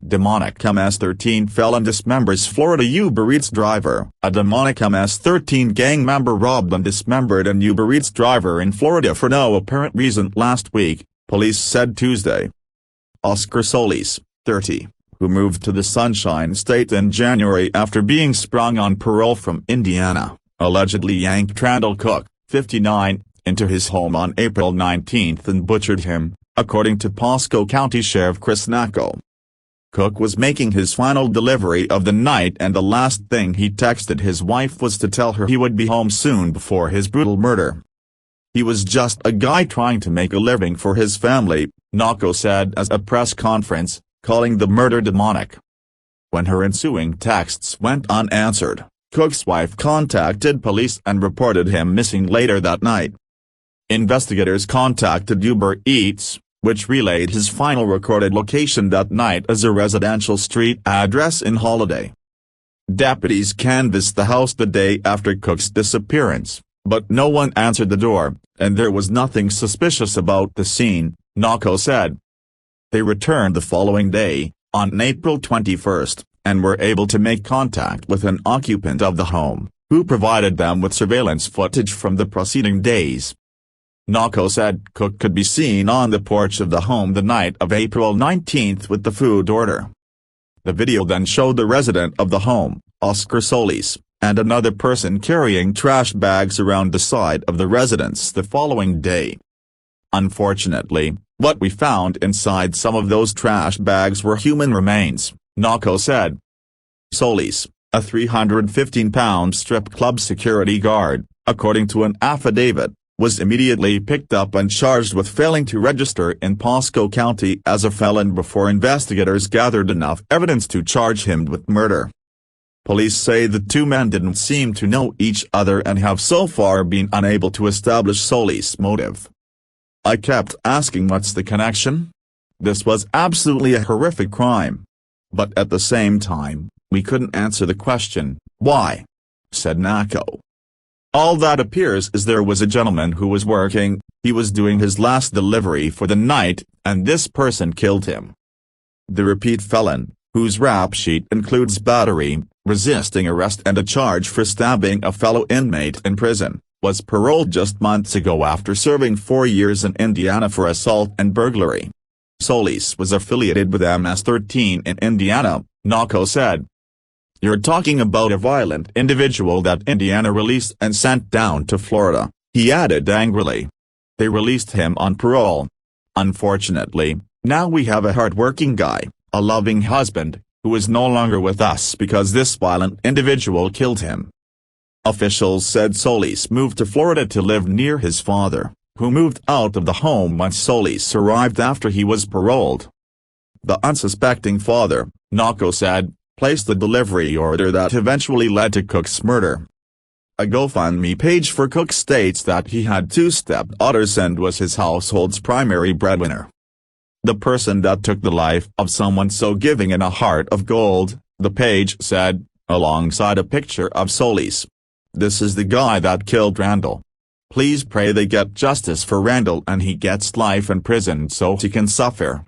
Demonic MS-13 felon dismembers Florida Uber Eats driver. A demonic MS-13 gang member robbed and dismembered an Uber Eats driver in Florida for no apparent reason last week, police said Tuesday. Oscar Solis, 30, who moved to the Sunshine State in January after being sprung on parole from Indiana, allegedly yanked Randall Cooke, 59, into his home on April 19 and butchered him, according to Pasco County Sheriff Chris Nocco. Cooke was making his final delivery of the night and the last thing he texted his wife was to tell her he would be home soon before his brutal murder. "He was just a guy trying to make a living for his family," Nocco said at a press conference, calling the murder demonic. When her ensuing texts went unanswered, Cooke's wife contacted police and reported him missing later that night. Investigators contacted Uber Eats, which relayed his final recorded location that night as a residential street address in Holiday. Deputies canvassed the house the day after Cooke's disappearance, but no one answered the door, and there was nothing suspicious about the scene, Nocco said. They returned the following day, on April 21, and were able to make contact with an occupant of the home, who provided them with surveillance footage from the preceding days. Nocco said Cooke could be seen on the porch of the home the night of April 19 with the food order. The video then showed the resident of the home, Oscar Solis, and another person carrying trash bags around the side of the residence the following day. "Unfortunately, what we found inside some of those trash bags were human remains," Nocco said. Solis, a 315-pound strip club security guard, according to an affidavit, was immediately picked up and charged with failing to register in Pasco County as a felon before investigators gathered enough evidence to charge him with murder. Police say the two men didn't seem to know each other and have so far been unable to establish Solis' motive. "I kept asking what's the connection? This was absolutely a horrific crime. But at the same time, we couldn't answer the question, why?" said Nocco. "All that appears is there was a gentleman who was working, he was doing his last delivery for the night, and this person killed him." The repeat felon, whose rap sheet includes battery, resisting arrest and a charge for stabbing a fellow inmate in prison, was paroled just months ago after serving 4 years in Indiana for assault and burglary. Solis was affiliated with MS-13 in Indiana, Nocco said. "You're talking about a violent individual that Indiana released and sent down to Florida," he added angrily. "They released him on parole. Unfortunately, now we have a hard-working guy, a loving husband, who is no longer with us because this violent individual killed him." Officials said Solis moved to Florida to live near his father, who moved out of the home once Solis arrived after he was paroled. The unsuspecting father, Nocco said, placed the delivery order that eventually led to Cooke's murder. A GoFundMe page for Cooke states that he had 2 stepdaughters and was his household's primary breadwinner. "The person that took the life of someone so giving and a heart of gold," the page said, alongside a picture of Solis. "This is the guy that killed Randall. Please pray they get justice for Randall and he gets life in prison so he can suffer."